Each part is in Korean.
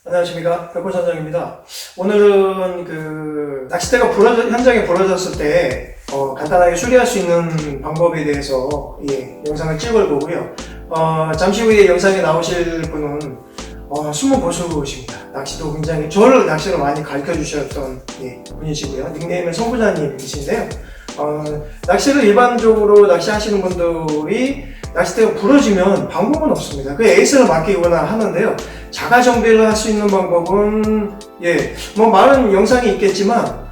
안녕하십니까, 백호선장입니다. 오늘은 그 낚싯대가 현장에 부러졌을 때 간단하게 수리할 수 있는 방법에 대해서 영상을 찍을 거고요. 잠시 후에 영상에 나오실 분은 숨은 고수십니다. 낚시도 굉장히 저를 낚시를 많이 가르쳐 주셨던 분이시고요. 닉네임은 성부자님이신데요. 낚시를 일반적으로 낚시하시는 분들이 낚싯대가 부러지면 방법은 없습니다. 그 에이스를 맡기거나 하는데요. 자가 정비를 할 수 있는 방법은 뭐 많은 영상이 있겠지만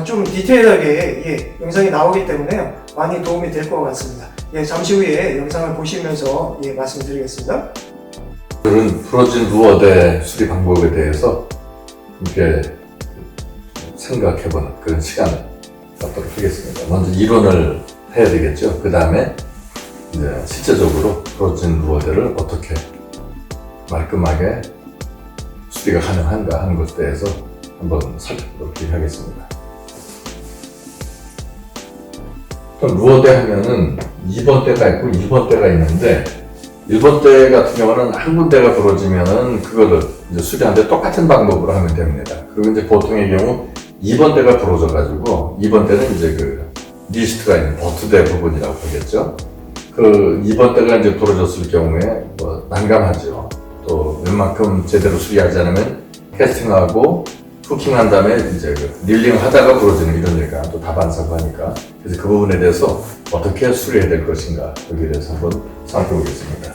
좀 디테일하게 영상이 나오기 때문에 많이 도움이 될 것 같습니다. 잠시 후에 영상을 보시면서 말씀드리겠습니다. 오늘은 부러진 루어대 수리 방법에 대해서 이렇게 생각해보는 그런 시간을 갖도록 하겠습니다. 먼저 이론을 해야 되겠죠. 그 다음에 이제 실제적으로 부러진 루어대를 어떻게 말끔하게 수리가 가능한가 하는 것에 대해서 한번 살펴보도록 하겠습니다. 루어대 하면은 2번 대가 있고 1번 대가 있는데 1번 대 같은 경우는 한 군데가 부러지면은 그거를 이제 수리하는데 똑같은 방법으로 하면 됩니다. 그리고 이제 보통의 경우 2번 대가 부러져가지고 2번 대는 이제 그 리스트가 있는 버트대 부분이라고 하겠죠. 그 2번 대가 이제 부러졌을 경우에 뭐 난감하죠. 또 웬만큼 제대로 수리하지 않으면 캐스팅하고 후킹한 다음에 이제 그 릴링 하다가 부러지는 이런 얘기가 또 다반사고 하니까 그래서 그 부분에 대해서 어떻게 수리해야 될 것인가 여기에 대해서 한번 살펴보겠습니다.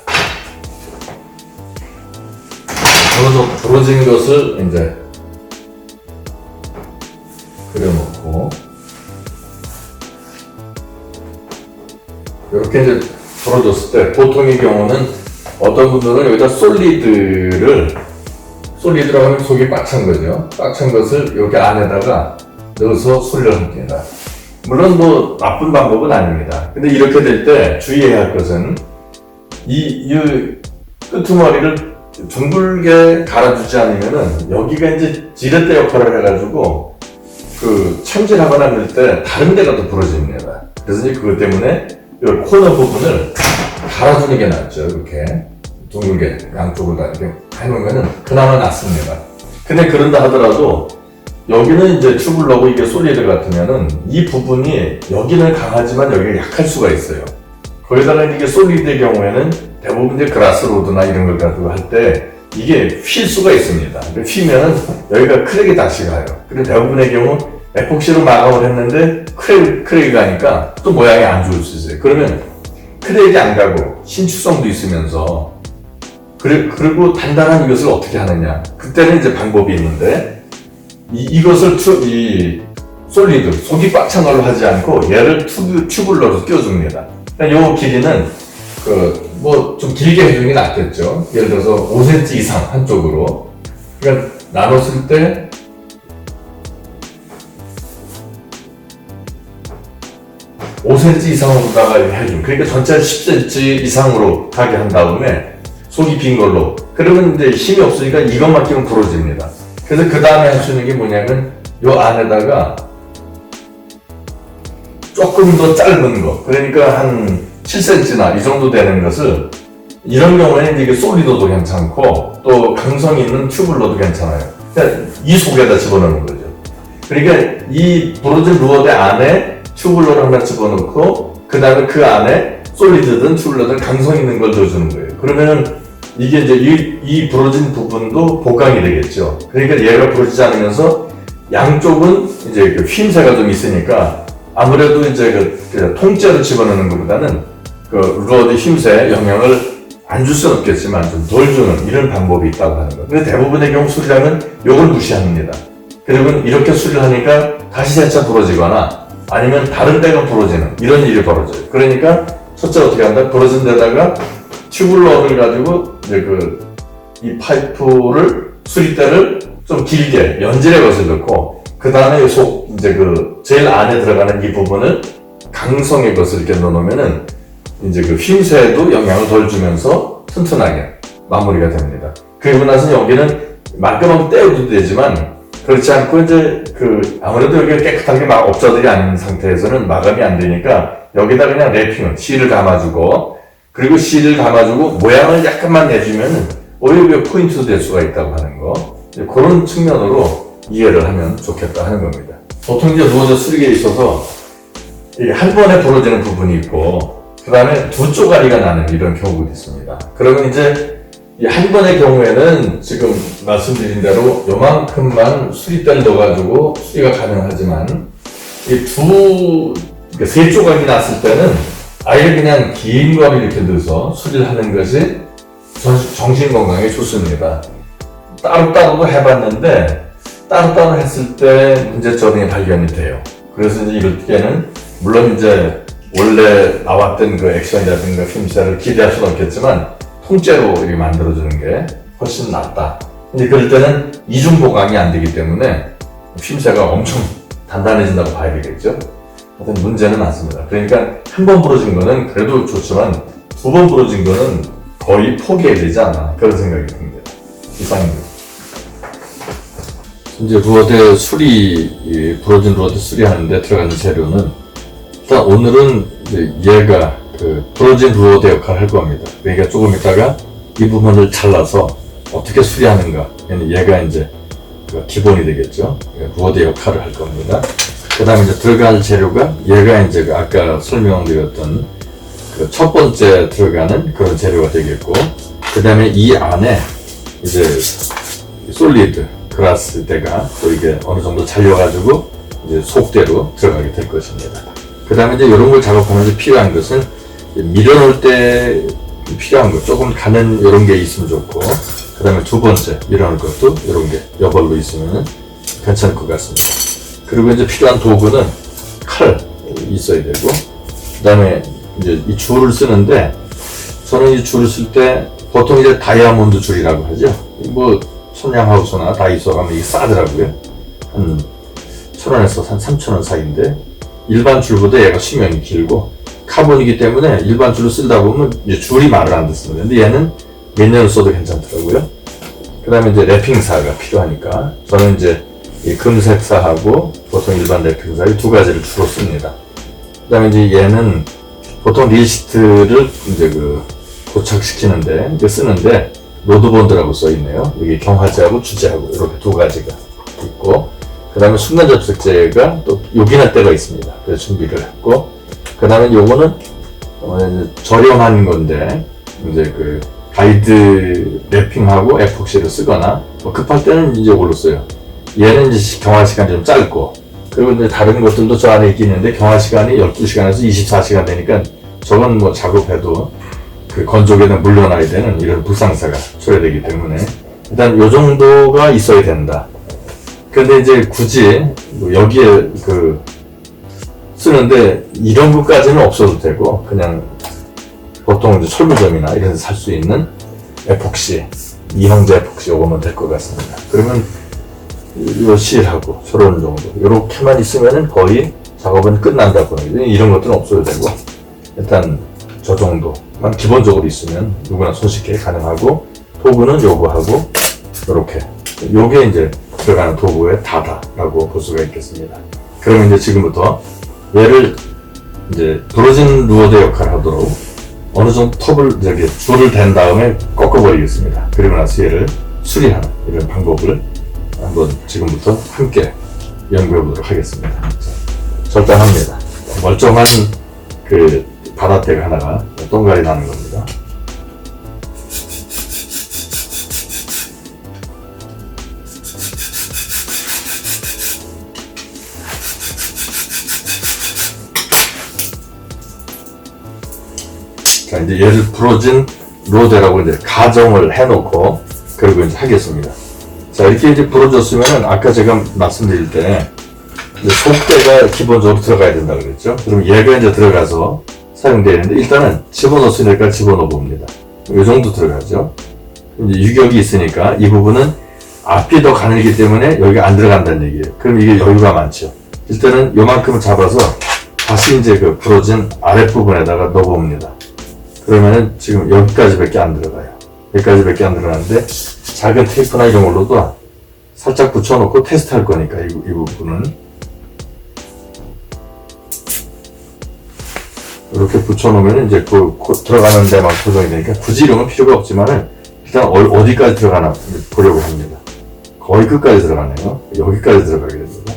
부러진 것을 이제 그려놓고 이렇게 이제 부러졌을 때 보통의 경우는 어떤 분들은 여기다 솔리드라고 하면 속이 꽉 찬 거죠. 꽉 찬 것을 여기 안에다가 넣어서 수리를 합니다. 물론 뭐 나쁜 방법은 아닙니다. 근데 이렇게 될 때 주의해야 할 것은 이 끄트머리를 둥글게 갈아주지 않으면은 여기가 이제 지렛대 역할을 해가지고 그 참질하거나 할 때 다른 데가 또 부러집니다. 그래서 이제 그것 때문에 이 코너 부분을 갈아주는 게 낫죠. 이렇게 둥글게 양쪽으로 다 이렇게 해놓으면은 그나마 낫습니다. 근데 그런다 하더라도 여기는 이제 튜블러고 이게 솔리드 같으면은 이 부분이 여기는 강하지만 여기가 약할 수가 있어요. 거기다가 이게 솔리드의 경우에는 대부분 이제 그라스로드나 이런 걸 가지고 할 때 이게 휠 수가 있습니다. 휘면은 여기가 크랙이 다시 가요. 그리고 대부분의 경우 에폭시로 마감을 했는데 크랙이 가니까 또 모양이 안 좋을 수 있어요. 그러면 크랙이 안 가고 신축성도 있으면서 그리고 단단한 이것을 어떻게 하느냐. 그때는 이제 방법이 있는데 이것을 솔리드, 속이 꽉 찬 걸로 하지 않고 얘를 튜블러로 끼워줍니다. 그러니까 이 길이는 뭐 좀 길게 해주는 게 낫겠죠. 예를 들어서 5cm 이상 한쪽으로. 그러니까 나눴을 때 5cm 이상으로다가 해준. 그러니까 전체 10cm 이상으로 가게 한 다음에 속이 빈 걸로. 그러면 이제 힘이 없으니까 이것만 끼면 부러집니다. 그래서 그 다음에 할 수 있는 게 뭐냐면 요 안에다가 조금 더 짧은 거. 그러니까 한 7cm나 이 정도 되는 것을 이런 경우에는 이게 솔리드도 괜찮고 또 강성이 있는 튜블러도 괜찮아요. 그러니까 이 속에다 집어넣는 거죠. 그러니까 이 부러진 루어대 안에 튜블러를 하나 집어넣고 그 다음에 그 안에 솔리드든 튜블러든 강성 있는 걸 넣어주는 거예요. 그러면은 이게 이제 이 부러진 부분도 보강이 되겠죠. 그러니까 얘가 부러지지 않으면서 양쪽은 이제 그 휨새가 좀 있으니까 아무래도 이제 그 통째로 집어넣는 것보다는 그 루어드 휨새에 영향을 안 줄 수는 없겠지만 좀 덜 주는 이런 방법이 있다고 하는 거예요. 근데 대부분의 경우 수리하면 이걸 무시합니다. 그리고 이렇게 수리를 하니까 다시 재차 부러지거나 아니면 다른 데가 부러지는 이런 일이 벌어져요. 그러니까 첫째 어떻게 한다? 부러진 데다가 튜블러를 가지고 이제 이 파이프를 수리대를 좀 길게 연질의 것을 넣고 그 다음에 이제 제일 안에 들어가는 이 부분을 강성의 것을 이렇게 넣어놓으면은 이제 휘임새에도 영향을 덜 주면서 튼튼하게 마무리가 됩니다. 그리고 나서 여기는 만큼만 떼어도 되지만 그렇지 않고 이제 아무래도 여기가 깨끗한 게 막 업자들이 아닌 상태에서는 마감이 안 되니까 여기다 그냥 랩핑을 실을 감아주고 그리고 실을 감아주고 모양을 약간만 내주면 오히려 포인트도 될 수가 있다고 하는 거 그런 측면으로 이해를 하면 좋겠다 하는 겁니다. 보통 이제 누워서 수리기에 있어서 이게 한 번에 부러지는 부분이 있고 그 다음에 두 쪼가리가 나는 이런 경우도 있습니다. 그러면 이제 이 한 번의 경우에는 지금 말씀드린 대로 요만큼만 수리대를 넣어가지고 수리가 가능하지만 세 조각이 났을 때는 아예 그냥 긴 거를 이렇게 넣어서 수리를 하는 것이 정신 건강에 좋습니다. 따로따로도 해봤는데 따로따로 했을 때 문제점이 발견이 돼요. 그래서 이제 이럴 때는 물론 이제 원래 나왔던 액션이라든가 휘임새를 기대할 수는 없겠지만 통째로 이렇게 만들어주는 게 훨씬 낫다. 근데 그럴 때는 이중 보강이 안 되기 때문에 휘임새가 엄청 단단해진다고 봐야 되겠죠. 하여튼 문제는 많습니다. 그러니까 한 번 부러진 거는 그래도 좋지만 두 번 부러진 거는 거의 포기해야 되지 않나 그런 생각이 듭니다. 이상입니다. 이제 루어대 부러진 루어대 수리하는데 들어가는 재료는 일단 오늘은 이제 얘가 부러진 루어대 역할을 할 겁니다. 그러니까 조금 있다가 이 부분을 잘라서 어떻게 수리하는가. 얘가 이제 기본이 되겠죠. 루어대 역할을 할 겁니다. 그 다음에 이제 들어갈 재료가 얘가 이제 아까 설명드렸던 첫 번째 들어가는 그런 재료가 되겠고, 그 다음에 이 안에 이제 솔리드 그라스대가 또 이게 어느 정도 잘려가지고 이제 속대로 들어가게 될 것입니다. 그 다음에 이제 이런 걸 작업하면서 필요한 것은 밀어놓을 때 필요한 거 조금 가는 이런 게 있으면 좋고, 그 다음에 두 번째 밀어놓을 것도 이런 게 여벌로 있으면 괜찮을 것 같습니다. 그리고 이제 필요한 도구는 칼 있어야 되고, 그 다음에 이제 이 줄을 쓰는데 저는 이 줄을 쓸 때 보통 이제 다이아몬드 줄이라고 하죠. 뭐 손양하우스나 다이소 가면 이게 싸더라고요. 한 1,000원에서 한 3,000원 사이인데 일반 줄보다 얘가 수명이 길고 카본이기 때문에 일반 줄을 쓰다 보면 이제 줄이 말을 안 듣습니다. 근데 얘는 몇 년을 써도 괜찮더라고요. 그 다음에 이제 랩핑사가 필요하니까 저는 이제 이 금색사하고 보통 일반 랩핑사 이 두 가지를 주로 씁니다. 그 다음에 이제 얘는 보통 릴시트를 이제 고착시키는데 이제 쓰는데 로드본드라고 써 있네요. 여기 경화제하고 주제하고 이렇게 두 가지가 있고, 그 다음에 순간 접착제가 또 요긴할 때가 있습니다. 그래서 준비를 했고, 그 다음에 요거는 저렴한 건데 이제 가이드 랩핑하고 에폭시를 쓰거나 뭐 급할 때는 이제 이걸로 써요. 얘는 이제 경화 시간이 좀 짧고, 그리고 이제 다른 것들도 저 안에 있는데 경화 시간이 12시간에서 24시간 되니까 저건 뭐 작업해도 건조기에다 물려놔야 되는 이런 불상사가 초래되기 때문에 일단 요 정도가 있어야 된다. 근데 이제 굳이 뭐 여기에 쓰는데 이런 것까지는 없어도 되고 그냥 보통 이제 철물점이나 이런 데서 살 수 있는 에폭시, 이형제 에폭시 요거면 될 것 같습니다. 그러면 요 실하고 저런 정도 요렇게만 있으면은 거의 작업은 끝난다고 합니다. 이런 것들은 없어도 되고 일단 저 정도만 기본적으로 있으면 누구나 손쉽게 가능하고, 도구는 요거하고 요렇게 요게 이제 들어가는 도구의 다다라고 볼 수가 있겠습니다. 그러면 이제 지금부터 얘를 이제 부러진 루어대 역할을 하도록 어느 정도 줄을 댄 다음에 꺾어버리겠습니다. 그리고 나서 얘를 수리하는 이런 방법을 한번 지금부터 함께 연구해 보도록 하겠습니다. 절단합니다. 멀쩡한 바닷대가 하나가 동갈이 나는 겁니다. 자, 이제 얘를 부러진 로데라고 이제 가정을 해놓고 그리고 이제 하겠습니다. 자, 이렇게 이제 부러졌으면은 아까 제가 말씀드릴 때 이제 속대가 기본적으로 들어가야 된다 그랬죠. 그럼 얘가 이제 들어가서 사용되어 있는데 일단은 집어넣었으니까 집어넣어 봅니다. 이 정도 들어가죠. 이제 유격이 있으니까 이 부분은 앞이 더 가늘기 때문에 여기가 안 들어간다는 얘기예요. 그럼 이게 여유가 많죠. 일단은 요만큼을 잡아서 다시 이제 그 부러진 아랫부분에다가 넣어봅니다. 그러면은 지금 여기까지밖에 안 들어가요. 여기까지밖에 안 들어가는데 작은 테이프나 이런 걸로도 살짝 붙여놓고 테스트 할 거니까 이 부분은 이렇게 붙여놓으면 이제 들어가는 데만 고정이 되니까 굳이 이런 건 필요가 없지만은 일단 어디까지 들어가나 보려고 합니다. 거의 끝까지 들어가네요. 여기까지 들어가게 됩니다.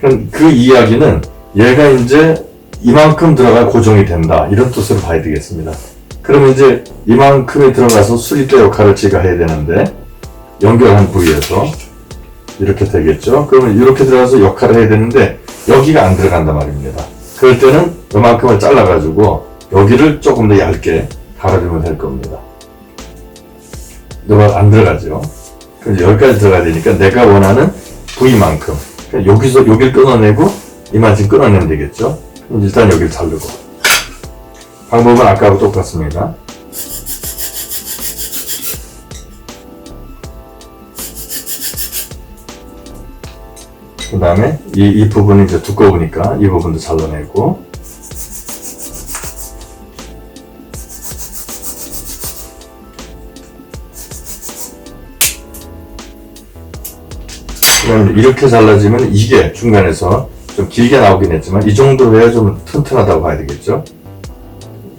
그럼 그 이야기는 얘가 이제 이만큼 들어가 고정이 된다 이런 뜻으로 봐야 되겠습니다. 그러면 이제 이만큼이 들어가서 수리대 역할을 제가 해야 되는데 연결한 부위에서 이렇게 되겠죠. 그러면 이렇게 들어가서 역할을 해야 되는데 여기가 안 들어간단 말입니다. 그럴 때는 이만큼을 잘라가지고 여기를 조금 더 얇게 갈아주면 될 겁니다. 너가 안 들어가죠. 그럼 여기까지 들어가야 되니까 내가 원하는 부위만큼 여기서 여기를 끊어내고 이만큼 끊어내면 되겠죠. 그럼 일단 여기를 자르고 방법은 아까하고 똑같습니다. 그 다음에 이 부분이 이제 두꺼우니까 이 부분도 잘라내고 그럼 이렇게 잘라지면 이게 중간에서 좀 길게 나오긴 했지만 이 정도 해야 좀 튼튼하다고 봐야 되겠죠.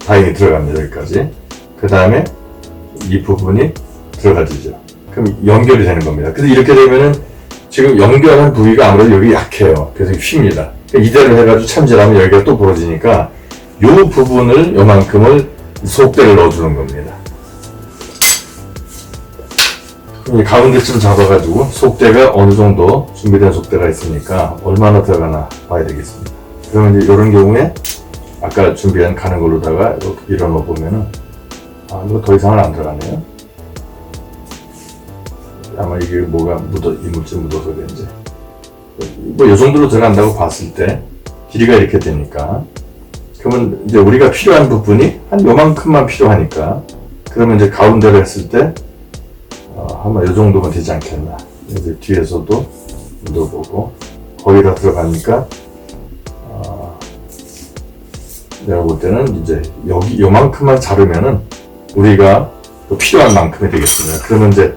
다행히 들어갑니다. 여기까지. 그 다음에 이 부분이 들어가지죠. 그럼 연결이 되는 겁니다. 근데 이렇게 되면은 지금 연결한 부위가 아무래도 여기 약해요. 그래서 휩니다. 이대로 해가지고 참질하면 여기가 또 부러지니까 이 부분을 요만큼을 속대를 넣어주는 겁니다. 이 가운데쯤 잡아가지고 속대가 어느 정도 준비된 속대가 있으니까 얼마나 들어가나 봐야 되겠습니다. 그러면 이제 이런 경우에 아까 준비한 가는 걸로다가 이렇게 밀어넣어 보면은 이거 더 이상은 안 들어가네요. 아마 이게 뭐가 이물질 묻어서 그런지 뭐 이 정도로 들어간다고 봤을 때 길이가 이렇게 되니까 그러면 이제 우리가 필요한 부분이 한 요만큼만 필요하니까 그러면 이제 가운데로 했을 때 아마 이 정도면 되지 않겠나. 이제 뒤에서도 묻어보고 거의 다 들어가니까 내가 볼 때는 이제 여기 요만큼만 자르면은 우리가 필요한 만큼이 되겠습니다. 그러면 이제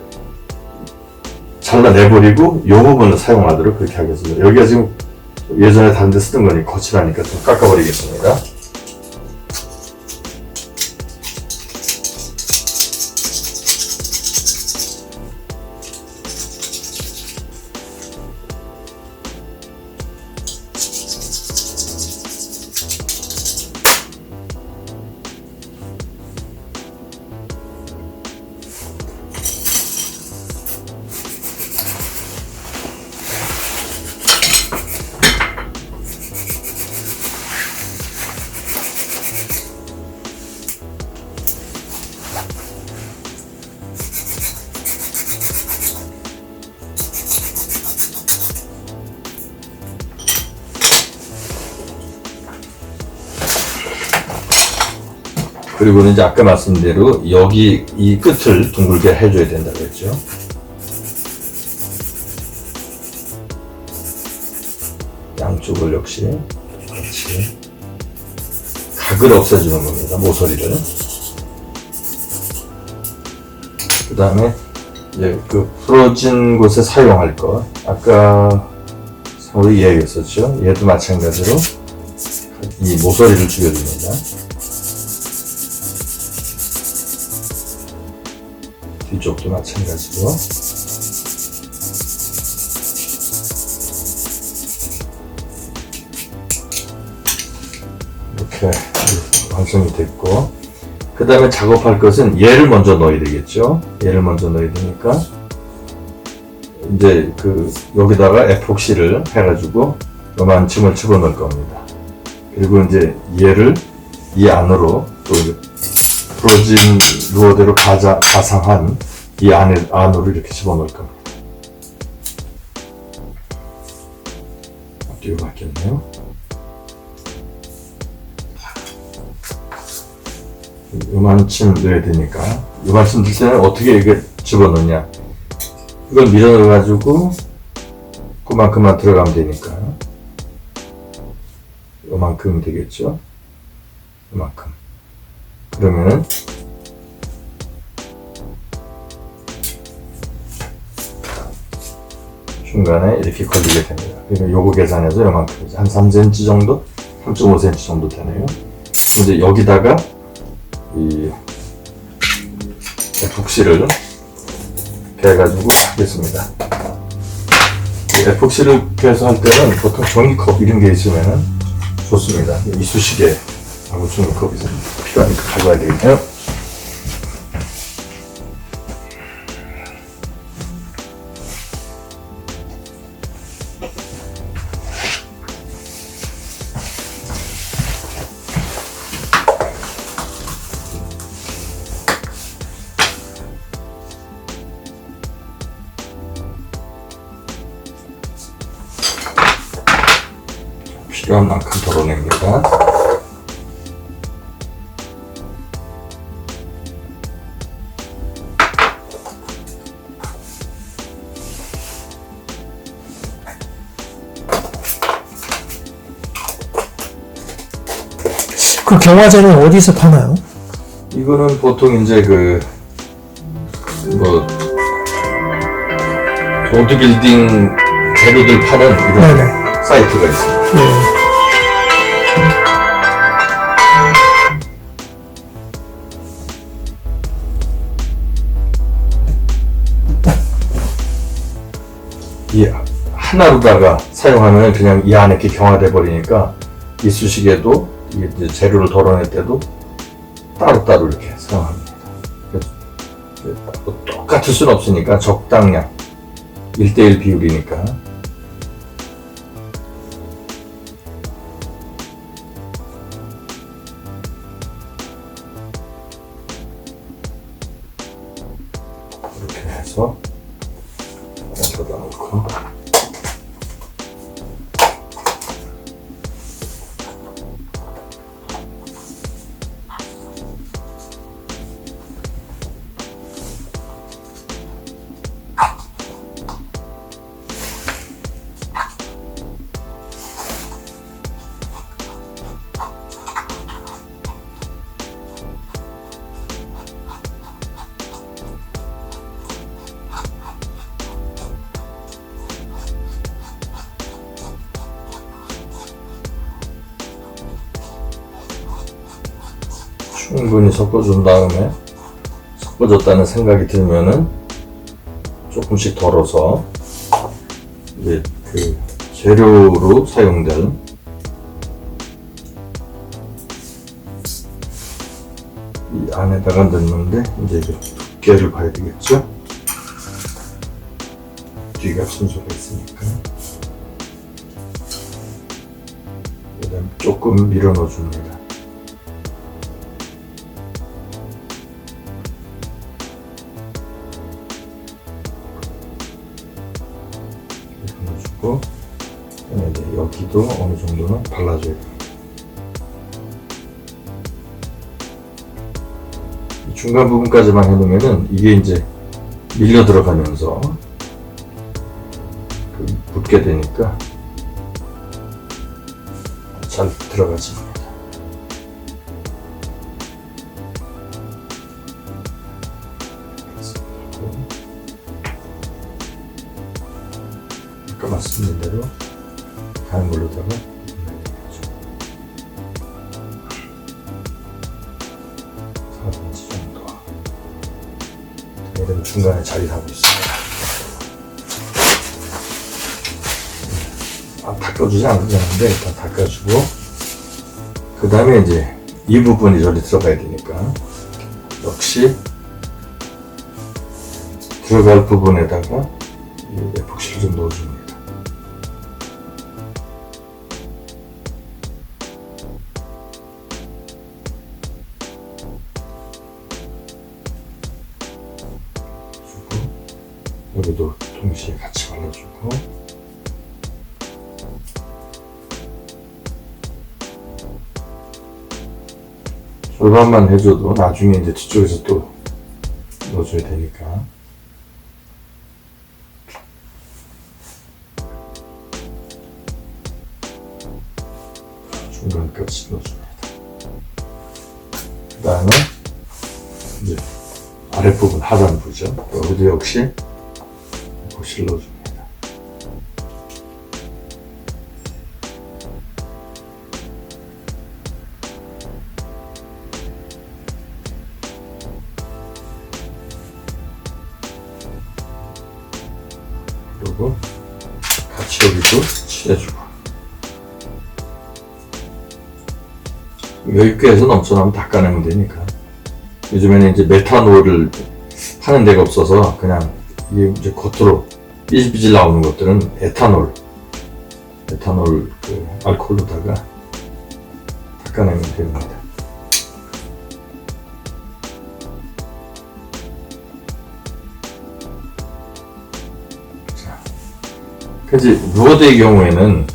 잘라내버리고 이 부분을 사용하도록 그렇게 하겠습니다. 여기가 지금 예전에 다른 데 쓰던 거니 거칠하니까 좀 깎아버리겠습니다. 그리고 이제 아까 말씀드린 대로 여기 이 끝을 둥글게 해줘야 된다고 했죠. 양쪽을 역시 같이 각을 없애주는 겁니다. 모서리를. 그 다음에 이제 그 부러진 곳에 사용할 것. 아까 우리 얘기했었죠. 얘도 마찬가지로 이 모서리를 죽여줍니다. 뒤쪽도 마찬가지로 이렇게 완성이 됐고 그 다음에 작업할 것은 얘를 먼저 넣어야 되겠죠. 얘를 먼저 넣어야 되니까 이제 여기다가 에폭시를 해가지고 요만큼을 집어넣을 겁니다. 그리고 이제 얘를 이 안으로 또 부러진 루어대로 가상한 이 안으로 이렇게 집어넣을 겁니다. 앞뒤로 바뀌었네요. 요만큼 넣어야 되니까 요만큼 넣을 때는 어떻게 이게 집어넣냐 이걸 밀어 넣어가지고 그만큼만 들어가면 되니까 요만큼 되겠죠? 요만큼. 그러면은 중간에 이렇게 걸리게 됩니다. 그러면 요거 계산해서 요만큼 한 3cm 정도? 3.5cm 정도 되네요. 이제 여기다가 이 에폭시를 해가지고 하겠습니다. 에폭시를 해서 할 때는 보통 종이컵 이런 게 있으면 좋습니다. 이쑤시개하고 종이컵이 필요하니까 가져와야 되겠네요. 필요한 만큼 덜어냅니다. 그 경화제는 어디서 파나요? 이거는 보통 이제 보드빌딩 재료들 파는 이런 네네. 사이트가 있습니다. 네. 이 하나로다가 사용하면 그냥 이 안에 이렇게 경화돼 버리니까 이쑤시개도 이게 이제 재료를 덜어낼 때도 따로따로 이렇게 사용합니다. 뭐 똑같을 수는 없으니까 적당량 1:1 비율이니까 이렇게 해서 여기다 놓고 충분히 섞어준 다음에 섞어졌다는 생각이 들면은 조금씩 덜어서 이제 그 재료로 사용될 이 안에다가 넣는데 이제 두께를 봐야 되겠죠? 뒤가 순서가 있으니까 그다음 조금 밀어 넣어줍니다. 넣어주고 이제 여기도 어느 정도는 발라줘야 됩니다. 중간 부분까지만 해놓으면은 이게 이제 밀려 들어가면서 붙게 되니까 잘 들어가집니다. 아까 말씀드린 대로 다른 걸로다가 4cm 정도 이런 중간에 자리 하고 있습니다. 닦아주지 않아도 되는데 일단 닦아주고 그 다음에 이제 이 부분이 저리 들어가야 되니까 역시 들어갈 부분에다가 이 에폭시를 좀 넣어줍니다. 여기도 동시에 같이 발라주고 절반만 해줘도 나중에 이제 뒤쪽에서 또 넣어줘야 되니까 중간까지 넣어줍니다. 그 다음에 이제 아랫부분 하단부죠. 여기도 역시 붓을 넣어줍니다. 그리고 같이 여기도 칠해주고, 여기 꾀에서 넘쳐나면 닦아내면 되니까. 요즘에는 이제 메탄올을 파는 데가 없어서 그냥 이게 이제 겉으로 삐질삐질 나오는 것들은 에탄올 그 알코올로다가 닦아내면 됩니다. 자, 이제 루어드의 경우에는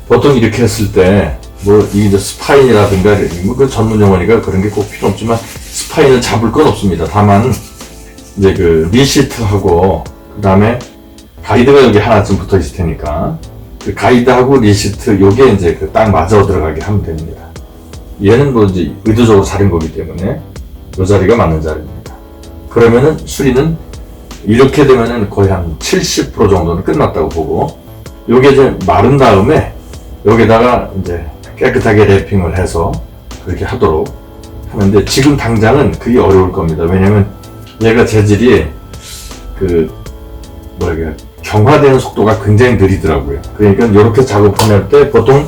보통 이렇게 했을 때 뭐 이게 스파인이라든가 뭐 그 전문 용어니까 그런 게 꼭 필요 없지만 스파인을 잡을 건 없습니다. 다만 이제 그 리시트하고 그 다음에 가이드가 여기 하나쯤 붙어 있을 테니까 그 가이드하고 리시트 요게 이제 그 딱 맞아 들어가게 하면 됩니다. 얘는 뭐 이제 의도적으로 자른 거기 때문에 요 자리가 맞는 자리입니다. 그러면은 수리는 이렇게 되면은 거의 한 70% 정도는 끝났다고 보고, 요게 이제 마른 다음에 여기다가 이제 깨끗하게 랩핑을 해서 그렇게 하도록 하는데, 지금 당장은 그게 어려울 겁니다. 왜냐면 얘가 재질이 그 뭐랄까 경화되는 속도가 굉장히 느리더라고요. 그러니까 이렇게 작업할 때 보통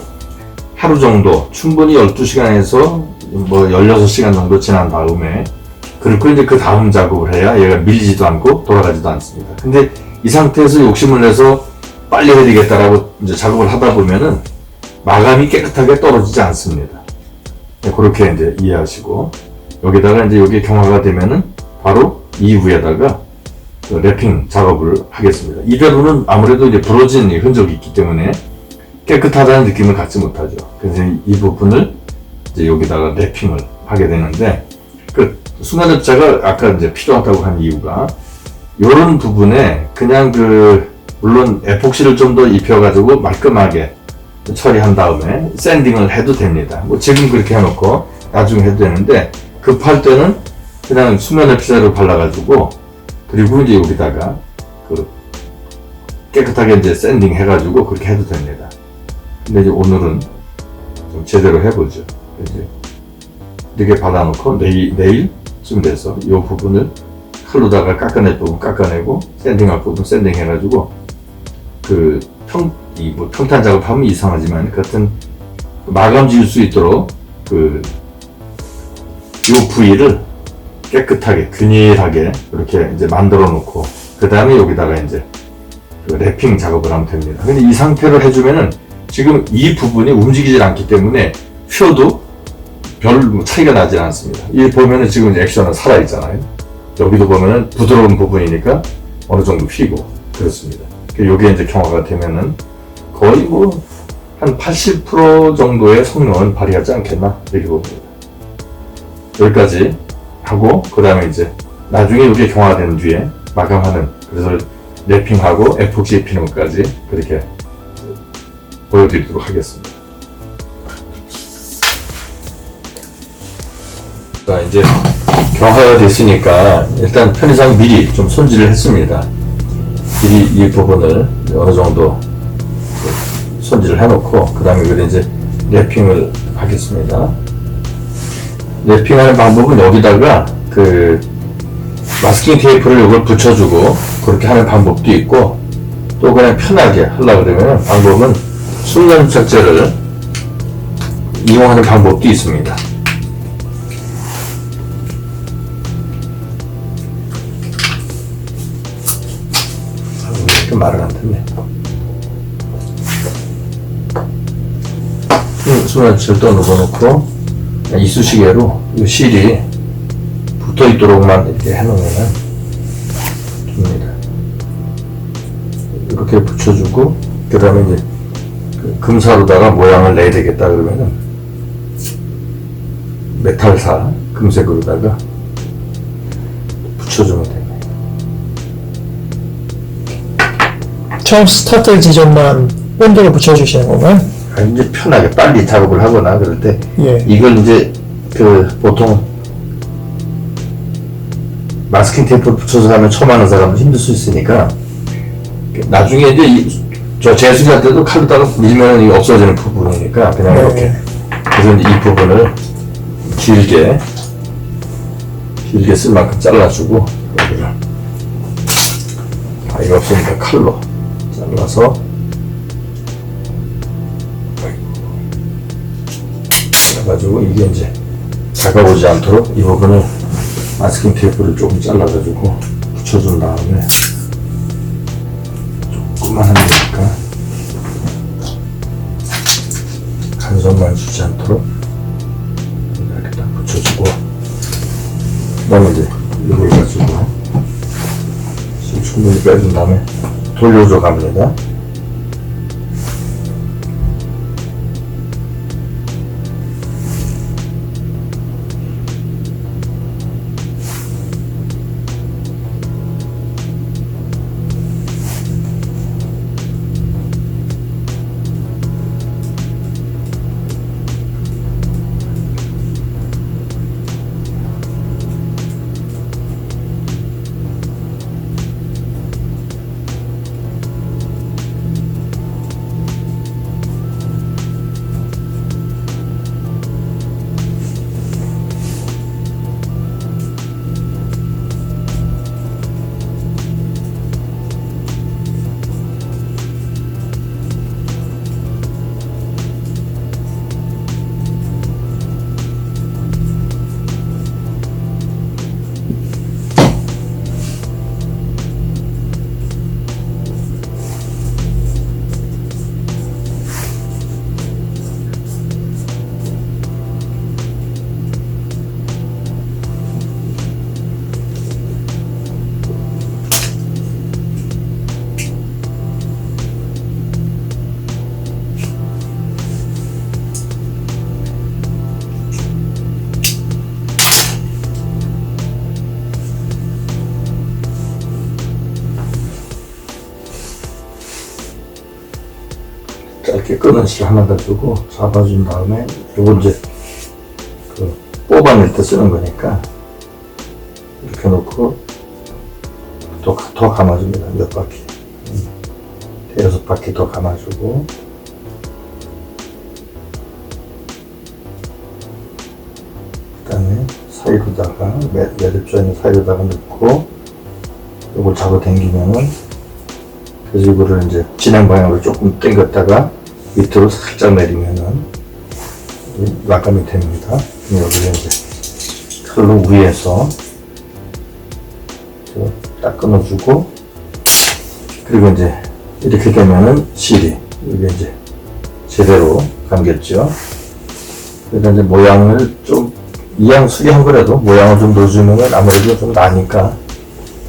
하루 정도, 충분히 12시간에서 뭐 16시간 정도 지난 다음에, 그리고 이제 그 다음 작업을 해야 얘가 밀리지도 않고 돌아가지도 않습니다. 근데 이 상태에서 욕심을 내서 빨리 해야 되겠다라고 이제 작업을 하다 보면은 마감이 깨끗하게 떨어지지 않습니다. 네, 그렇게 이제 이해하시고, 여기다가 이제 여기 경화가 되면은 바로 이후에다가 그 랩핑 작업을 하겠습니다. 이대로는 아무래도 이제 부러진 흔적이 있기 때문에 깨끗하다는 느낌을 갖지 못하죠. 그래서 이 부분을 이제 여기다가 랩핑을 하게 되는데, 그 순간접자가 아까 이제 필요하다고 한 이유가 이런 부분에 그냥 물론 에폭시를 좀 더 입혀가지고 말끔하게 처리한 다음에 샌딩을 해도 됩니다. 뭐 지금 그렇게 해놓고 나중에 해도 되는데, 급할 때는 그냥 수면 에피사를 발라가지고, 그리고 이제 여기다가 깨끗하게 이제 샌딩 해가지고 그렇게 해도 됩니다. 근데 이제 오늘은 좀 제대로 해보죠. 이제 이렇게 발라놓고 내일쯤 돼서 이 부분을 칼로다가 깎아낼 부분 깎아내고, 샌딩할 부분 샌딩 해가지고 뭐 평탄 작업하면 이상하지만 같은 마감 지을 수 있도록 이 부위를 깨끗하게 균일하게 이렇게 이제 만들어 놓고, 그 다음에 여기다가 이제 랩핑 작업을 하면 됩니다. 근데 이 상태로 해주면은 지금 이 부분이 움직이질 않기 때문에 휘어도 별 차이가 나질 않습니다. 이 보면은 지금 액션은 살아있잖아요. 여기도 보면은 부드러운 부분이니까 어느 정도 휘고 그렇습니다. 요게 이제 경화가 되면은 거의 뭐 한 80% 정도의 성능은 발휘하지 않겠나 이렇게 봅니다. 여기까지 하고, 그 다음에 이제 나중에 이게 경화된 뒤에 마감하는, 그래서 랩핑하고 에폭시 입히는 것까지 그렇게 보여드리도록 하겠습니다. 자, 이제 경화가 됐으니까 일단 편의상 미리 좀 손질을 했습니다. 미리 이 부분을 어느 정도 손질을 해놓고, 그 다음에 이걸 이제 랩핑을 하겠습니다. 랩핑하는 방법은 여기다가 마스킹 테이프를 이걸 붙여주고 그렇게 하는 방법도 있고, 또 그냥 편하게 하려고 그러면 방법은 순간접착제를 이용하는 방법도 있습니다. 이렇게 말을 안 듣네. 순간접착제를 또 넣어놓고 이쑤시개로 이 실이 붙어 있도록만 이렇게 해놓으면 됩니다. 이렇게 붙여주고, 그 다음에 이제 금사로다가 모양을 내야 되겠다 그러면은 메탈사 금색으로다가 붙여주면 됩니다. 처음 스타트 지점만 본드를 붙여주시는 건가요? 이제 편하게 빨리 작업을 하거나 그럴 때 예. 이걸 이제 그 보통 마스킹 테이프를 붙여서 하면 처음 하는 사람은 힘들 수 있으니까 나중에 이제 저 제수할 때도 칼로다가 밀면 이게 없어지는 부분이니까 그냥 이렇게 그래서 이 부분을 길게 쓸 만큼 잘라주고 여기를 이거 없으니까 칼로 잘라서 그래가지고 이게 이제 다가오지 않도록 이 부분을 마스킹 테이프를 조금 잘라가지고 붙여준 다음에 조금만 하면 되니까 간섭만 주지 않도록 이렇게 딱 붙여주고 그 다음에 이제 이걸 가지고 충분히 빼준 다음에 돌려줘 갑니다. 짧게 끄는 실 하나 가지고 잡아준 다음에 요거 이제 그 뽑아낼 때 쓰는 거니까 이렇게 놓고 더 감아줍니다. 몇 바퀴 대여섯 바퀴 더 감아주고 그 다음에 사이로다가 매듭조 있는 사이로다가 넣고 요걸 잡아당기면은 그래서 이거를 이제 진행 방향으로 조금 당겼다가 밑으로 살짝 내리면은 마감이 됩니다. 여기를 이제 칼로 위에서 딱 끊어주고 그리고 이제 이렇게 되면은 실이 이게 이제 제대로 감겼죠. 그래서 이제 모양을 좀 이왕 수리한 거라도 모양을 좀 넣어주면은 아무래도 좀 나니까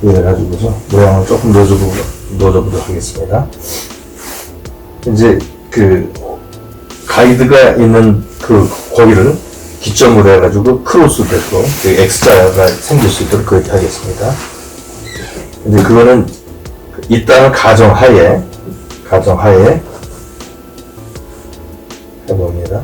그래가지고서 모양을 조금 넣어보도록 하겠습니다. 이제 그 가이드가 있는 그 거기를 기점으로 해가지고 크로스 돼서 그 X자가 생길 수 있도록 그렇게 하겠습니다. 이제 그거는 일단은 가정하에 해봅니다.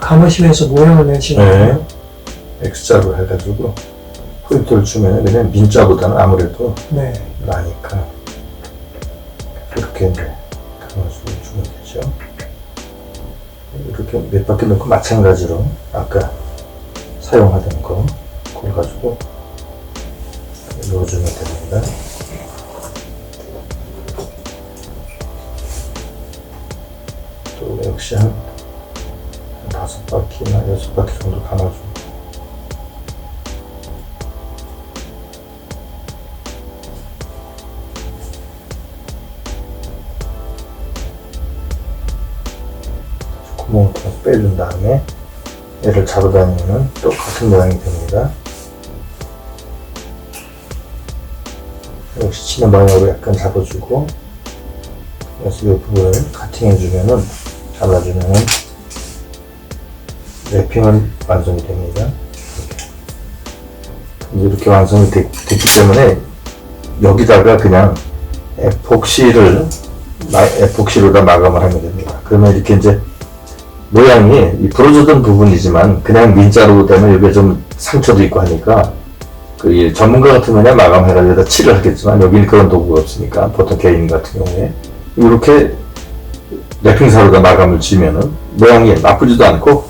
가마실에서 모양을 내시는 거예요? X자로 해가지고 포인트를 주면 그냥 민자보다는 아무래도 네. 나니까 이렇게 이제 감아주면 주면 되죠. 이렇게 몇 바퀴 넣고 마찬가지로 아까 사용하던 거 그걸 가지고 넣어주면 됩니다. 또 역시 한 5바퀴나 6바퀴 정도 감아주고 구멍을 통해서 빼준 다음에 얘를 잡아다니면 똑같은 모양이 됩니다. 역시 치는 방향으로 약간 잡아주고, 그래서 이 부분을 카팅해주면은, 잘라주면은 랩핑은 완성이 됩니다. 이렇게 완성이 됐기 때문에 여기다가 그냥 에폭시로다 마감을 하면 됩니다. 그러면 이렇게 이제 모양이 이 부러졌던 부분이지만 그냥 민자로 되면 여기에 좀 상처도 있고 하니까 그 전문가 같으면 그냥 마감해가지고 여기다 칠을 하겠지만 여기는 그런 도구가 없으니까 보통 개인 같은 경우에 이렇게 랩핑사로다 마감을 지으면은 모양이 나쁘지도 않고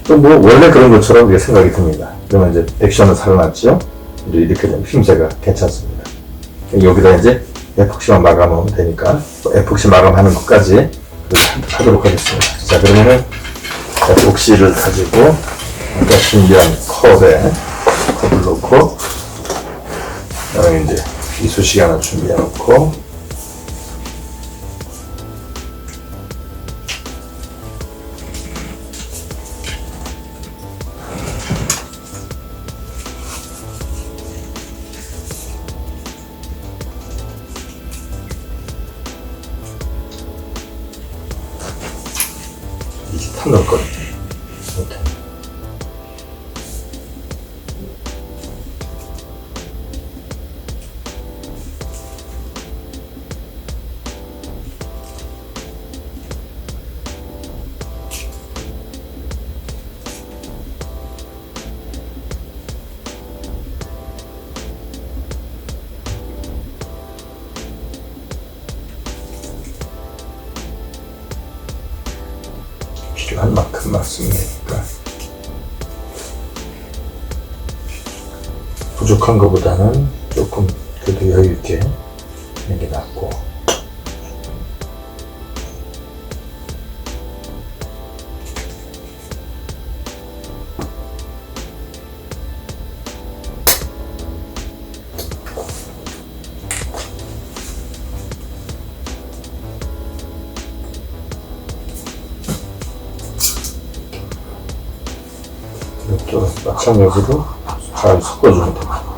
또 뭐 원래 그런 것처럼 이게 생각이 듭니다. 그러면 이제 액션은 살아났죠. 이렇게 되면 힘새가 괜찮습니다. 여기다 이제 에폭시만 마감하면 되니까 에폭시 마감하는 것까지 하도록 하겠습니다. 자, 그러면은 에폭시를 가지고 아까 준비한 컵을 넣고 그다음에 이제 이쑤시개 하나 준비해 놓고 이제 탁 넣었거든요. 이렇게. 필요한 만큼만 쓰면 되니까 부족한 것보다는 조금 그래도 여유있게 하는 게 낫고 이것도 마찬가지로 잘 섞어주면 됩니다.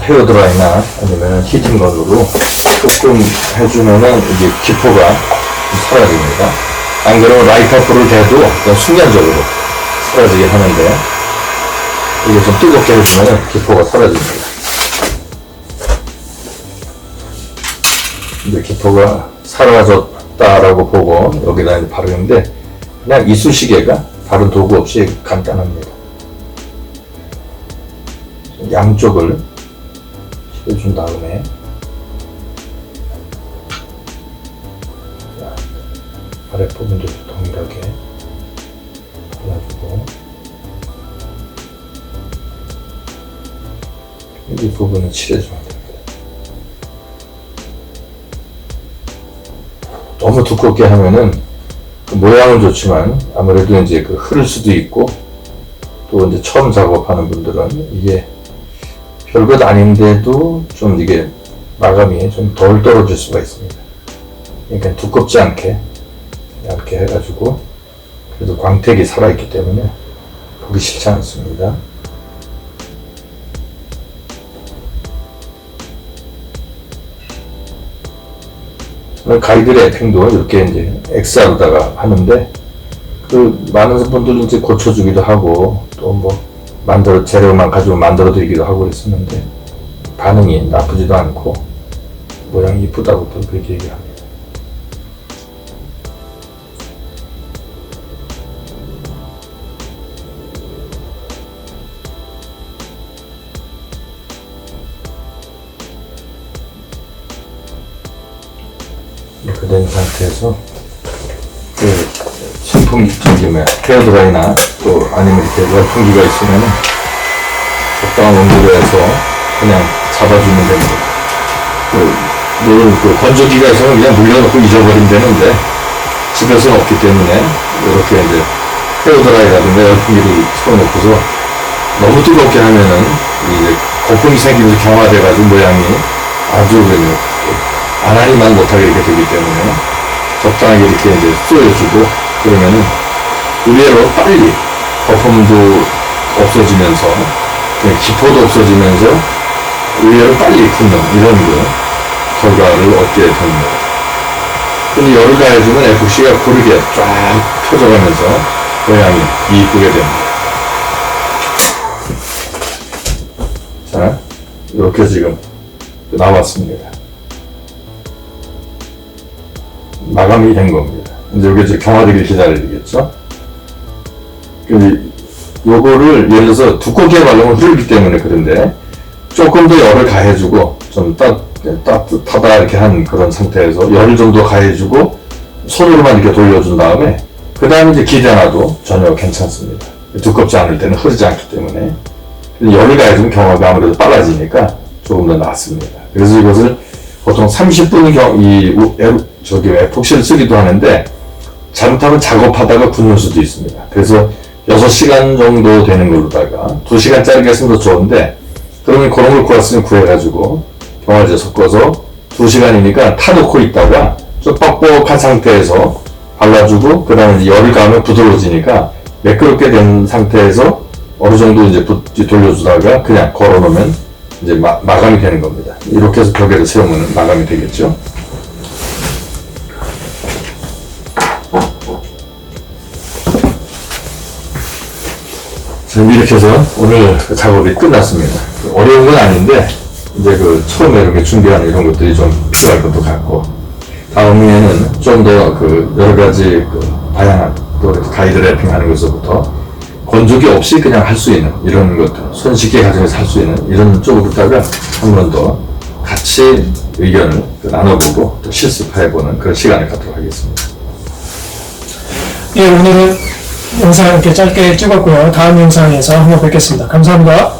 헤어드라이나 아니면 히팅건으로 조금 해주면은 이게 기포가 사라집니다. 안 그러면 라이터 불을 대도 그냥 순간적으로 사라지게 하는데 이게 좀 뜨겁게 해주면 기포가 사라집니다. 이제 기포가 사라졌다라고 보고 여기다 이제 바르는데 그냥 이쑤시개가 다른 도구 없이 간단합니다. 양쪽을 칠해준 다음에 아랫부분도 동일하게 발라주고 이 부분은 칠해주면 됩니다. 너무 두껍게 하면은 그 모양은 좋지만 아무래도 이제 그 흐를 수도 있고 또 이제 처음 작업하는 분들은 이게 별것 아닌데도 좀 이게 마감이 좀 덜 떨어질 수가 있습니다. 그러니까 두껍지 않게 얇게 해가지고 그래도 광택이 살아있기 때문에 보기 싫지 않습니다. 가이드 랩핑도 이렇게 이제 엑스로다가 하는데 그 많은 분들은 이제 고쳐주기도 하고 또 뭐 재료만 가지고 만들어 드리기도 하고 그랬었는데 반응이 나쁘지도 않고 모양이 이쁘다고 또 그렇게 얘기합니다. 된 상태에서 그 선풍기 저기 뭐야 헤어드라이나 또 아니면 이렇게 열풍기가 있으면 적당한 온도로 해서 그냥 잡아주면 됩니다. 그 건조기가 있으면 그냥 물려놓고 잊어버리면 되는데 집에서는 없기 때문에 이렇게 이제 헤어드라이라든가 열풍기를 틀어놓고서 너무 뜨겁게 하면은 이제 거품이 생기면서 경화돼가지고 모양이 아주 그냥 안하니만 못하게 이렇게 되기 때문에 적당하게 이렇게 이제 쏘여주고 그러면은 의외로 빨리 거품도 없어지면서 기포도 없어지면서 의외로 빨리 굳는 이런 결과를 얻게 됩니다. 근데 열을 가해주면 에폭시가 고르게 쫙 펴져가면서 모양이 이쁘게 됩니다. 자, 이렇게 지금 나왔습니다. 마감이 된 겁니다. 이제 여기 이제 경화되길 기다리겠죠? 근데 요거를 예를 들어서 두껍게 바르면 흐르기 때문에 그런데 조금 더 열을 가해주고 좀 따뜻하다 이렇게 한 그런 상태에서 열을 좀 더 가해주고 손으로만 이렇게 돌려준 다음에 그 다음에 이제 기대놔도 전혀 괜찮습니다. 두껍지 않을 때는 흐르지 않기 때문에 열을 가해주면 경화가 아무래도 빨라지니까 조금 더 낫습니다. 그래서 이것을 보통 30분 에폭시를 쓰기도 하는데 잘못하면 작업하다가 굳는 수도 있습니다. 그래서 6시간 정도 되는 걸로다가 2시간짜리가 있으면 더 좋은데 그러면 그런 걸 구했으면 구해가지고 경화제 섞어서 2시간이니까 타놓고 있다가 좀 뻑뻑한 상태에서 발라주고 그 다음에 열을 가하면 부드러워지니까 매끄럽게 된 상태에서 어느 정도 이제 돌려주다가 그냥 걸어놓으면 이제 마감이 되는 겁니다. 이렇게 해서 벽에를 세우면 마감이 되겠죠. 자, 이렇게 해서 오늘 작업이 끝났습니다. 어려운 건 아닌데 이제 처음에 이렇게 준비하는 이런 것들이 좀 필요할 것도 같고 다음에는 좀 더 여러 가지 다양한 또 가이드 랩핑 하는 것부터 건조기 없이 그냥 할 수 있는 이런 것들 손쉽게 가정에서 할 수 있는 이런 쪽으로다가 한 번 더 같이 의견을 나눠보고 또 실습해보는 그런 시간을 갖도록 하겠습니다. 예, 오늘은 영상 이렇게 짧게 찍었고요. 다음 영상에서 한번 뵙겠습니다. 감사합니다.